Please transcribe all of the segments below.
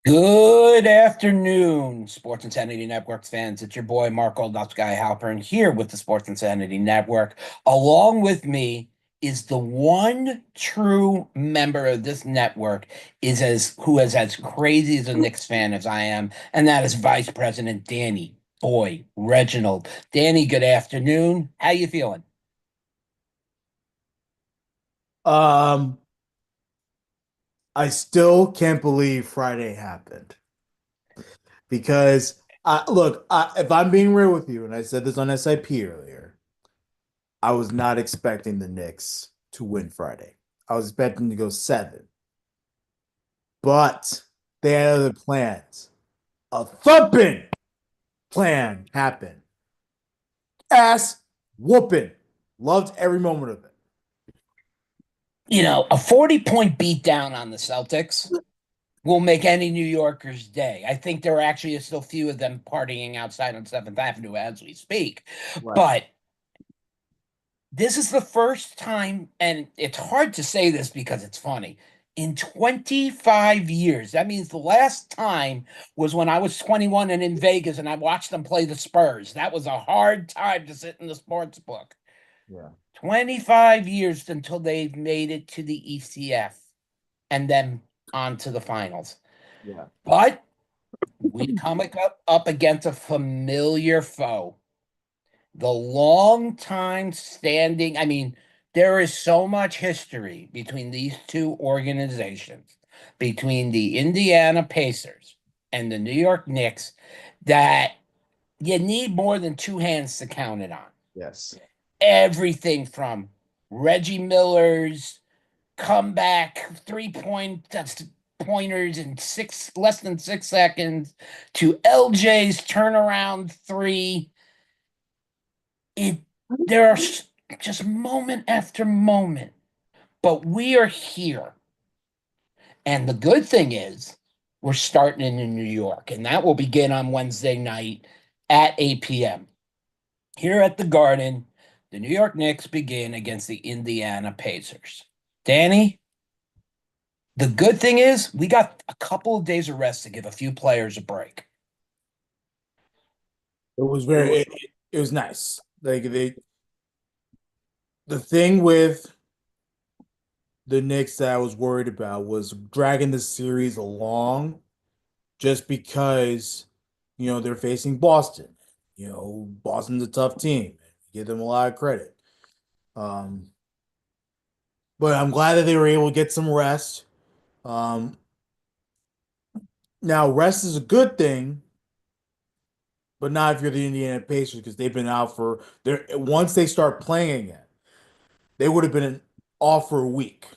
Good afternoon, Sports Insanity Network fans. It's your boy Mark Oldnuts Guy Halpern here with the Sports Insanity Network. Along with me is the one true member of this network who is as crazy as a Knicks fan as I am, and that is Vice President Danny Boy Reginald. Danny, good afternoon. How you feeling? Um, I still can't believe Friday happened because if I'm being real with you, and I said this on SIP earlier, I was not expecting the Knicks to win Friday. I was expecting to go seven, but they had other plans. A thumping plan happened. Ass whooping. Loved every moment of it. A 40-point beatdown on the Celtics will make any New Yorker's day. I think there are actually still few of them partying outside on 7th Avenue as we speak. Right. But this is the first time, and it's hard to say this because it's funny. In 25 years, that means the last time was when I was 21 and in Vegas and I watched them play the Spurs. That was a hard time to sit in the sports book. Yeah. 25 years until they've made it to the ECF and then on to the finals. Yeah. But we come up against a familiar foe. The long time standing, there is so much history between these two organizations, between the Indiana Pacers and the New York Knicks, that you need more than two hands to count it on. Yes. Everything from Reggie Miller's comeback pointers in less than 6 seconds to LJ's turnaround three. It there are just moment after moment, but we are here. And the good thing is we're starting in New York, and that will begin on Wednesday night at 8 p.m. Here at the Garden, the New York Knicks begin against the Indiana Pacers. Danny, the good thing is we got a couple of days of rest to give a few players a break. It was it was nice. The thing with the Knicks that I was worried about was dragging the series along just because, they're facing Boston. Boston's a tough team. Give them a lot of credit. Um, but I'm glad that they were able to get some rest. Um, Now rest is a good thing, but not if you're the Indiana Pacers because they've been out for their once they start playing again, they would have been off for a week,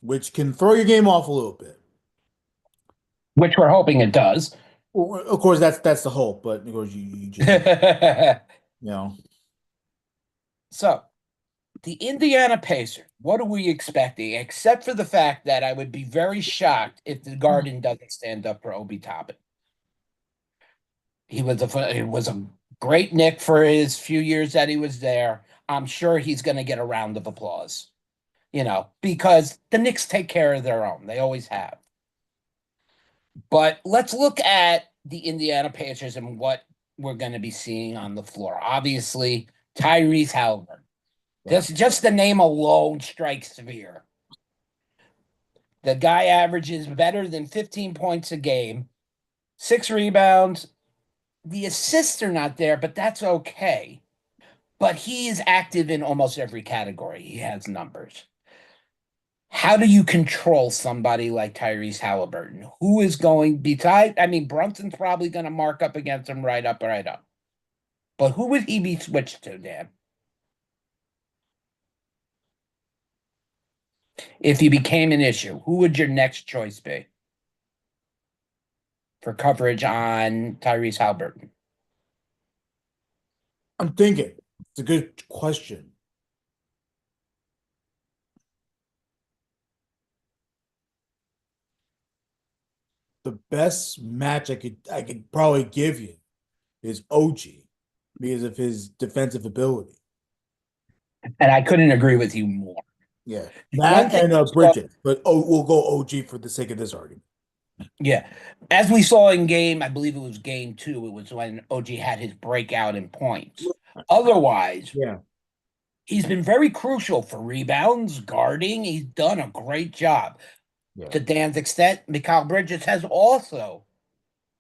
which can throw your game off a little bit. Which we're hoping it does. Well, of course, that's the hope, but of course you just never, you know. So, the Indiana Pacers, what are we expecting? Except for the fact that I would be very shocked if the Garden doesn't stand up for Obi Toppin. He was a great Nick for his few years that he was there. I'm sure he's going to get a round of applause, because the Knicks take care of their own. They always have. But let's look at the Indiana Pacers and what we're going to be seeing on the floor. Obviously, Tyrese Halliburton. Yeah. Just the name alone strikes fear. The guy averages better than 15 points a game, 6 rebounds. The assists are not there, but that's okay. But he is active in almost every category. He has numbers. How do you control somebody like Tyrese Halliburton? Who is going to be tied? Brunson's probably going to mark up against him right up, right up. But who would he be switched to, Dan? If he became an issue, who would your next choice be for coverage on Tyrese Halliburton? I'm thinking it's a good question. The best match I could probably give you is OG because of his defensive ability. And I couldn't agree with you more. Yeah, One that thing and I saw Bridget, but we'll go OG for the sake of this argument. Yeah. As we saw in game, I believe it was game two, it was when OG had his breakout in points. Otherwise, Yeah, he's been very crucial for rebounds, guarding. He's done a great job. yeah, To Dan's extent, Mikal Bridges has also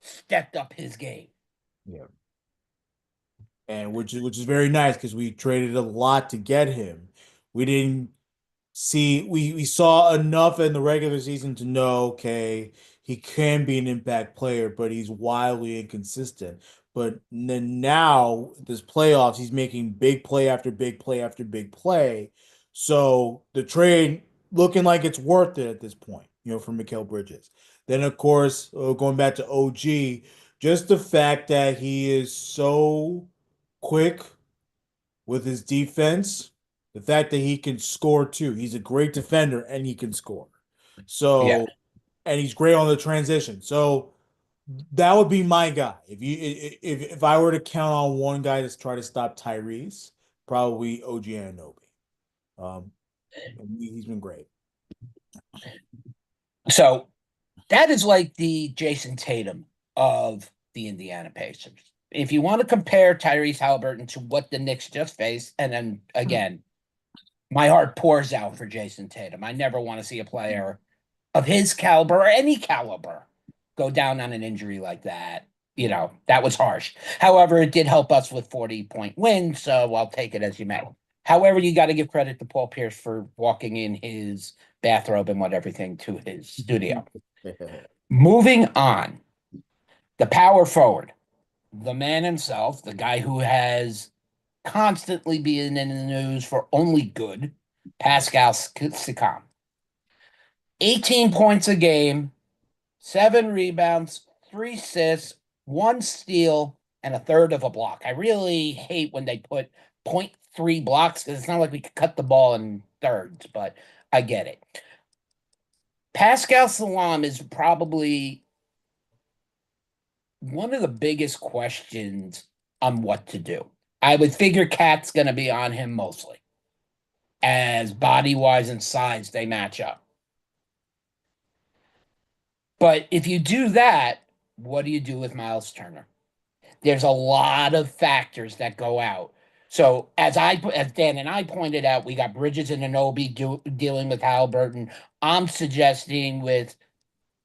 stepped up his game. yeah. And which is very nice because we traded a lot to get him. We didn't see we saw enough in the regular season to know, okay, he can be an impact player, but he's wildly inconsistent. But then now this playoffs, he's making big play after big play after big play. So the trade looking like it's worth it at this point, for Mikal Bridges. Then of course, going back to OG, just the fact that he is so quick with his defense, the fact that he can score too. He's a great defender and he can score. Yeah. So, and he's great on the transition. So that would be my guy. If I were to count on one guy to try to stop Tyrese, probably OG Anunoby. Um, and he's been great. So that is like the Jason Tatum of the Indiana Pacers. If you want to compare Tyrese Halliburton to what the Knicks just faced, and then again, my heart pours out for Jason Tatum. I never want to see a player of his caliber or any caliber go down on an injury like that. That was harsh. However, it did help us with 40-point wins, so I'll take it as you may. However, you got to give credit to Paul Pierce for walking in his bathrobe and what everything to his studio. Moving on, the power forward, the man himself, the guy who has constantly been in the news for only good, Pascal Siakam. 18 points a game, 7 rebounds, 3 assists, 1 steal, and a third of a block. I really hate when they put point 0.3 blocks because it's not like we could cut the ball in thirds, but I get it. Pascal Salam is probably one of the biggest questions on what to do. I would figure Cat's going to be on him mostly, as body wise and size they match up. But if you do that, what do you do with Miles Turner? There's a lot of factors that go out. So as Dan and I pointed out, we got Bridges and Anunoby dealing with Halliburton. I'm suggesting with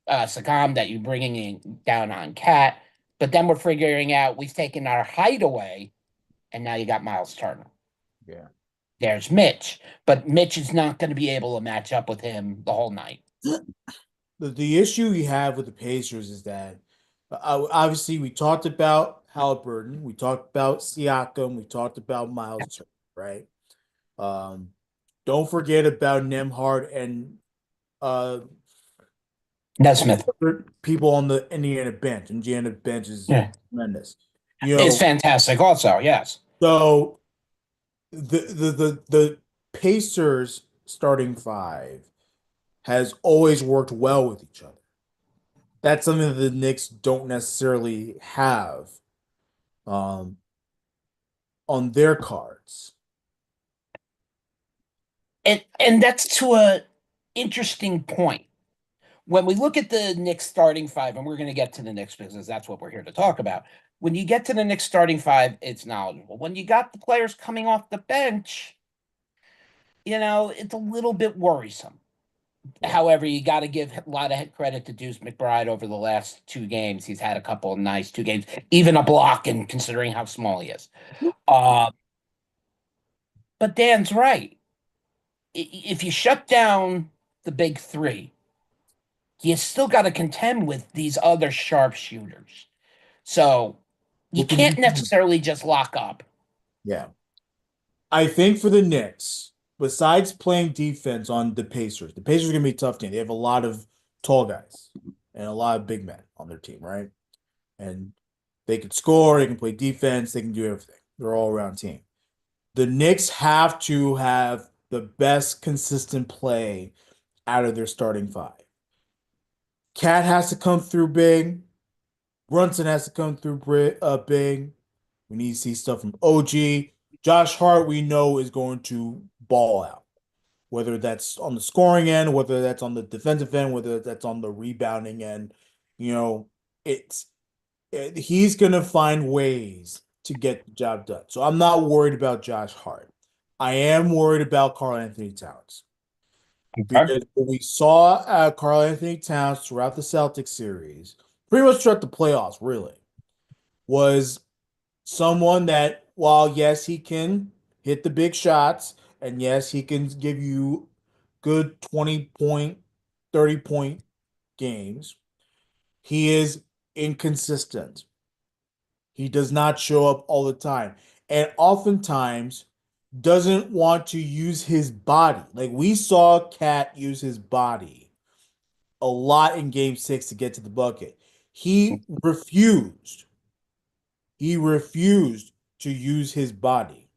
Sakam that you're bringing in down on Cat, but then we're figuring out we've taken our height away, and now you got Miles Turner. Yeah. There's Mitch, but Mitch is not going to be able to match up with him the whole night. The issue we have with the Pacers is that obviously we talked about Halliburton, we talked about Siakam, we talked about Miles Turner, right? Um, don't forget about Nemhard and uh Nesmith, people on the Indiana bench. Indiana bench is yeah, tremendous. is fantastic. Also, yes, So the Pacers starting five has always worked well with each other. That's something that the Knicks don't necessarily have um, on their cards. and that's to a interesting point. When we look at the Knicks starting five, and we're going to get to the Knicks because that's what we're here to talk about. When you get to the Knicks starting five, it's knowledgeable. When you got the players coming off the bench, it's a little bit worrisome. Yeah. However, you got to give a lot of credit to Deuce McBride over the last 2 games. He's had a couple of nice 2 games, even a block, and considering how small he is. Uh, but Dan's right. If you shut down the big three, you still got to contend with these other sharpshooters. So you What can you can't do? necessarily just lock up. Yeah. I think for the Knicks, besides playing defense on the Pacers are going to be a tough team. They have a lot of tall guys and a lot of big men on their team, right? And they can score, they can play defense, they can do everything. They're all around team. The Knicks have to have the best consistent play out of their starting five. Cat has to come through big. Brunson has to come through big. We need to see stuff from OG. Josh Hart, we know, is going to ball out, whether that's on the scoring end, whether that's on the defensive end, whether that's on the rebounding end. You know, it's he's gonna find ways to get the job done. So I'm not worried about Josh Hart. I am worried about Karl Anthony Towns Okay. because what we saw Karl Anthony Towns throughout the Celtics series, pretty much throughout the playoffs, really, was someone that, while yes, he can hit the big shots, and yes, he can give you good 20 point, 30 point games, he is inconsistent. He does not show up all the time. And oftentimes doesn't want to use his body. Like we saw Cat use his body a lot in game 6 to get to the bucket. He refused. He refused to use his body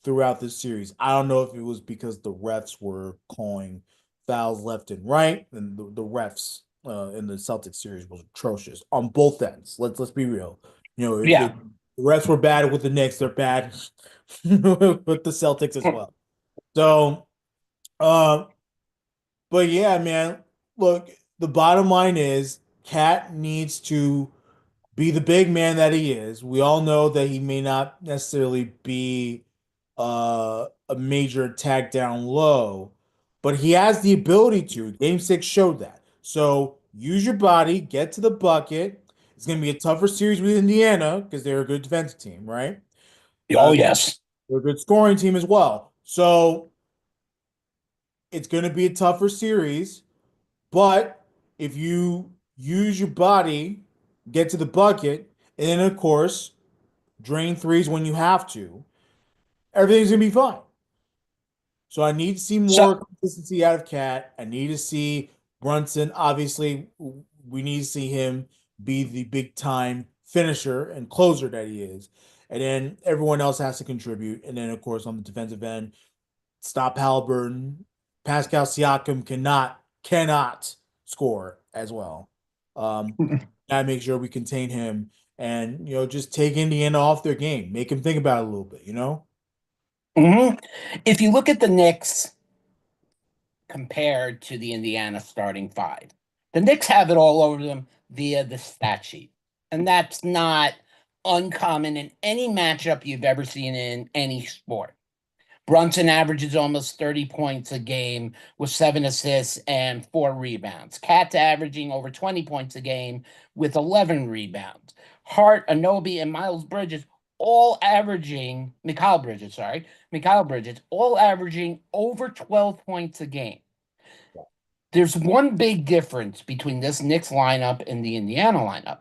throughout this series. I don't know if it was because the refs were calling fouls left and right, and the refs in the Celtics series was atrocious on both ends. Let's be real. You know, if Yeah. the refs were bad with the Knicks, they're bad with the Celtics as well. So, uh, but yeah, man, look, the bottom line is Cat needs to be the big man that he is. We all know that he may not necessarily be a major attack down low, but he has the ability to. Game 6 showed that. So use your body, get to the bucket. It's going to be a tougher series with Indiana because they're a good defensive team, right? Oh, Uh, yes. they're a good scoring team as well. So it's going to be a tougher series, but if you use your body, get to the bucket, and then of course drain threes when you have to, everything's gonna be fine. So I need to see So, more consistency out of Cat. I need to see Brunson. Obviously, we need to see him be the big time finisher and closer that he is. And then everyone else has to contribute. And then, of course, on the defensive end, stop Halliburton. Pascal Siakam cannot score as well. Gotta make sure we contain him and just take Indiana off their game. Make him think about it a little bit. mhm. If you look at the Knicks compared to the Indiana starting five, the Knicks have it all over them via the stat sheet. And that's not uncommon in any matchup you've ever seen in any sport. Brunson averages almost 30 points a game with 7 assists and 4 rebounds. Cat's averaging over 20 points a game with 11 rebounds. Hart, Anobi, and Miles Bridges all averaging, Mikal Bridges, all averaging over 12 points a game. There's one big difference between this Knicks lineup and the Indiana lineup.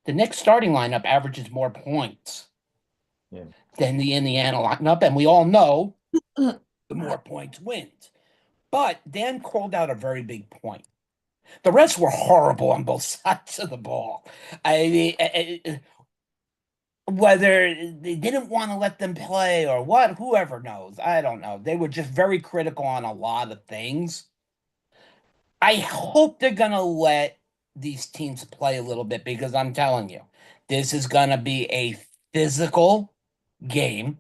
The Knicks starting lineup averages more points Yeah. than the Indiana lineup, and we all know the more points wins. But Dan called out a very big point. The rest were horrible on both sides of the ball. I mean, whether they didn't want to let them play or what, whoever knows. I don't know. They were just very critical on a lot of things. I hope they're going to let these teams play a little bit because I'm telling you, this is going to be a physical game.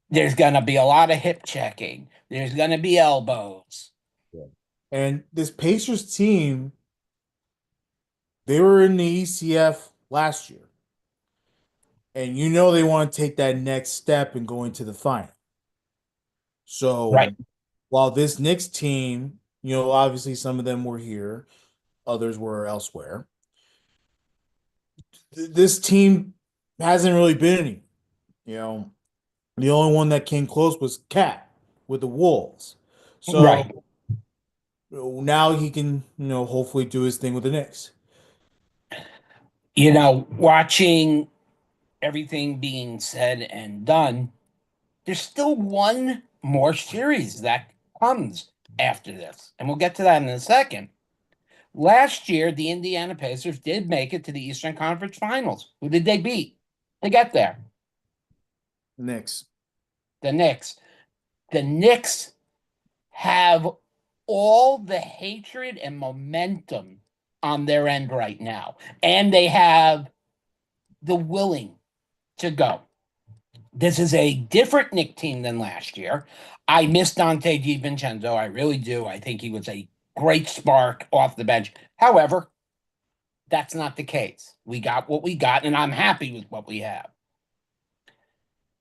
There's going to be a lot of hip checking, there's going to be elbows. Yeah. And this Pacers team, they were in the ECF last year. And they want to take that next step and go into the final. Right. So while this Knicks team, obviously some of them were here, others were elsewhere. This team hasn't really been any. You know, the only one that came close was Cat with the Wolves. So Right. now he can, hopefully do his thing with the Knicks. Watching everything being said and done, there's still one more series that comes after this, and we'll get to that in a second. Last year, the Indiana Pacers did make it to the Eastern Conference Finals. Who did they beat? They got there. Knicks. The Knicks. The Knicks have all the hatred and momentum on their end right now, and they have the willing to go. This is a different Knick team than last year. I miss Dante DiVincenzo. I really do. I think he was a great spark off the bench. However, That's not the case. We got what we got, and I'm happy with what we have.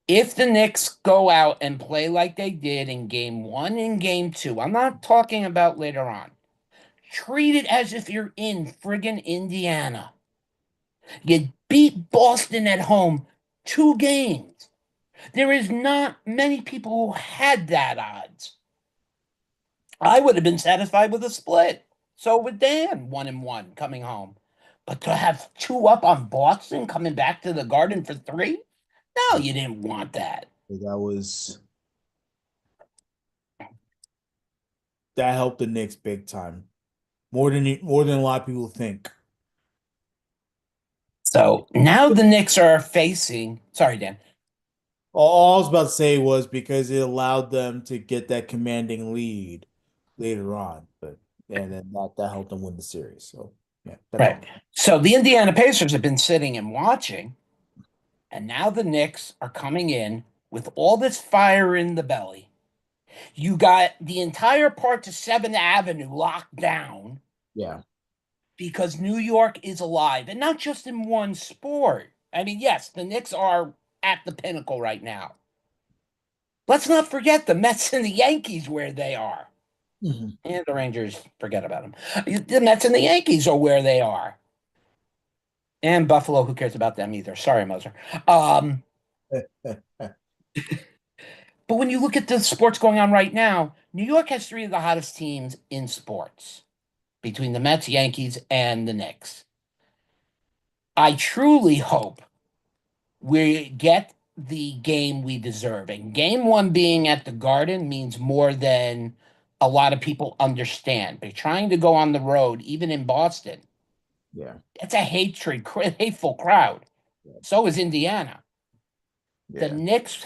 If the Knicks go out and play like they did in game one and game two, I'm not talking about later on. Treat it as if you're in friggin' Indiana. You beat Boston at home 2 games. There is not many people who had that odds. I would have been satisfied with a split. So would Dan, 1-1 coming home. But to have two up on Boston coming back to the Garden for three? No, you didn't want that. That helped the Knicks big time. More than a lot of people think. So now the Knicks are facing. Sorry, Dan. All I was about to say was because it allowed them to get that commanding lead later on, but and then that helped them win the series. So yeah, that Right. helped. So the Indiana Pacers have been sitting and watching, and now the Knicks are coming in with all this fire in the belly. You got the entire part to 7th Avenue locked down Yeah. because New York is alive, and not just in one sport. I mean, yes, the Knicks are at the pinnacle right now. Let's not forget the Mets and the Yankees where they are. Mhm. And the Rangers, forget about them. The Mets and the Yankees are where they are. And Buffalo, who cares about them either? Sorry, Moser. But when you look at the sports going on right now, New York has three of the hottest teams in sports between the Mets, Yankees, and the Knicks. I truly hope we get the game we deserve. And game one being at the Garden means more than a lot of people understand. But trying to go on the road, even in Boston, Yeah. it's a hateful crowd. So is Indiana. The Yeah. Knicks,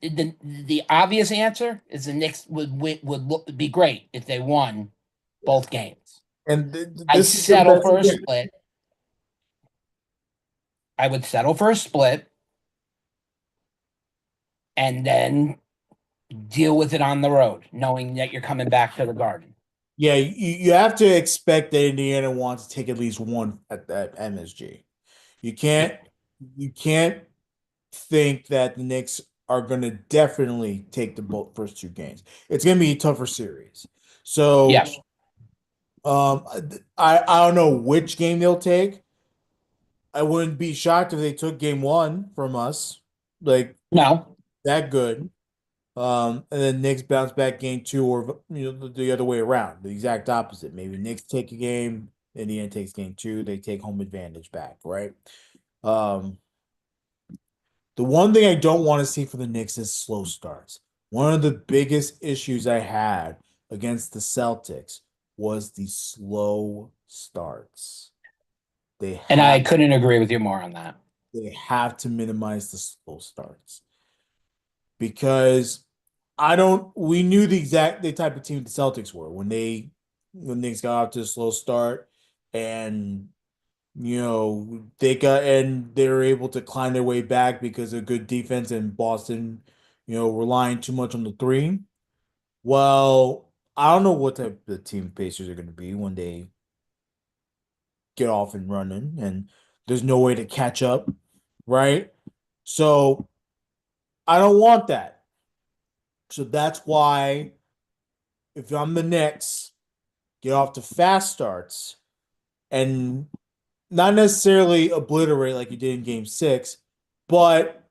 the obvious answer is the Knicks would be great if they won both games. And I'd this is the settle best for a thing. split. I would settle for a split and then deal with it on the road, knowing that you're coming back to the Garden. Yeah, you have to expect that Indiana wants to take at least one at that MSG. You Yeah. can't you can't think that the Knicks are going to definitely take the both first 2 games. It's going to be a tougher series. So, Yes. I don't know which game they'll take. I wouldn't be shocked if they took game one from us, like No. that good. And then Knicks bounce back game two, or the other way around, the exact opposite. Maybe Knicks take a game, Indiana takes game two, they take home advantage back, right? Um, the one thing I don't want to see for the Knicks is slow starts. One of the biggest issues I had against the Celtics was the slow starts. They And I have couldn't agree with you more on that. they have to minimize the slow starts because I don't. We knew the type of team the Celtics were when things got off to a slow start, and they were able to climb their way back because of good defense and Boston, relying too much on the three. Well, I don't know what type of team Pacers are going to be when they get off and running, and there's no way to catch up, right? So I don't want that. So that's why if I'm the Knicks, get off to fast starts and not necessarily obliterate like you did in game six, but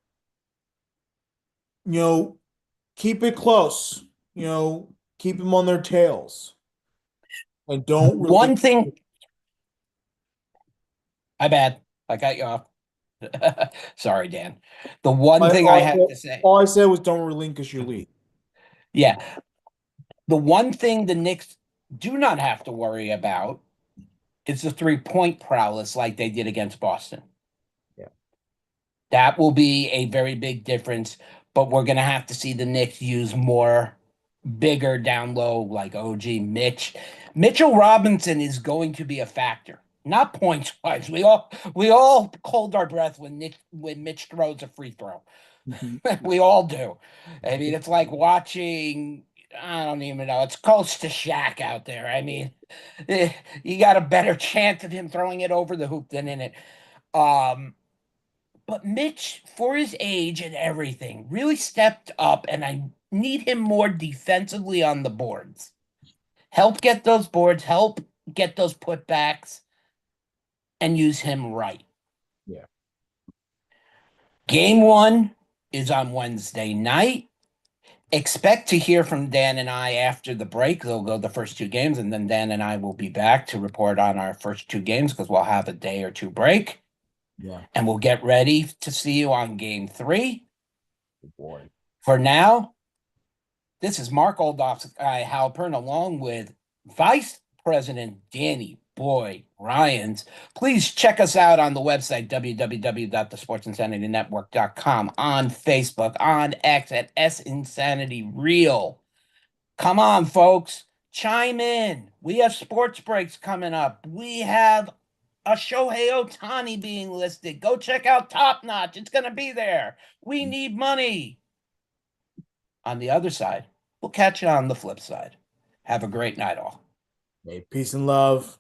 keep it close. Keep them on their tails and don't really. One thing, I bad. I cut you off. Sorry, Dan. The one thing I have to say, All I said was don't relinquish your lead. yeah, the one thing the Knicks do not have to worry about is the 3-point prowess like they did against Boston. Yeah. That will be a very big difference, but we're going to have to see the Knicks use more bigger down low like OG Mitch. Mitchell Robinson is going to be a factor, not points wise. We all hold our breath when Mitch throws a free throw. Mhm. We all do. I mean, it's like watching I don't even know. It's close to Shaq out there. I mean, you got a better chance of him throwing it over the hoop than in it. Um, but Mitch, for his age and everything, really stepped up, and I need him more defensively on the boards. Help get those boards, help get those putbacks, and use him right. Yeah. Game one is on Wednesday night. Expect to hear from Dan and I after the break. They'll go the first two games, and then Dan and I will be back to report on our first two games because we'll have a day or two break. Yeah. And we'll get ready to see you on game three. Good boy. For now, this is Mark Oldof's guy Halpern, along with Vice President Danny Boy Ryans. Please check us out on the website, www.thesportsinsanitynetwork.com, on Facebook, on X at S Insanity Real. Come on, folks. Chime in. We have sports breaks coming up. We have a Shohei Ohtani being listed. Go check out Top Notch. It's going to be there. We need money. On the other side, we'll catch you on the flip side. Have a great night, all. Hey, peace and love.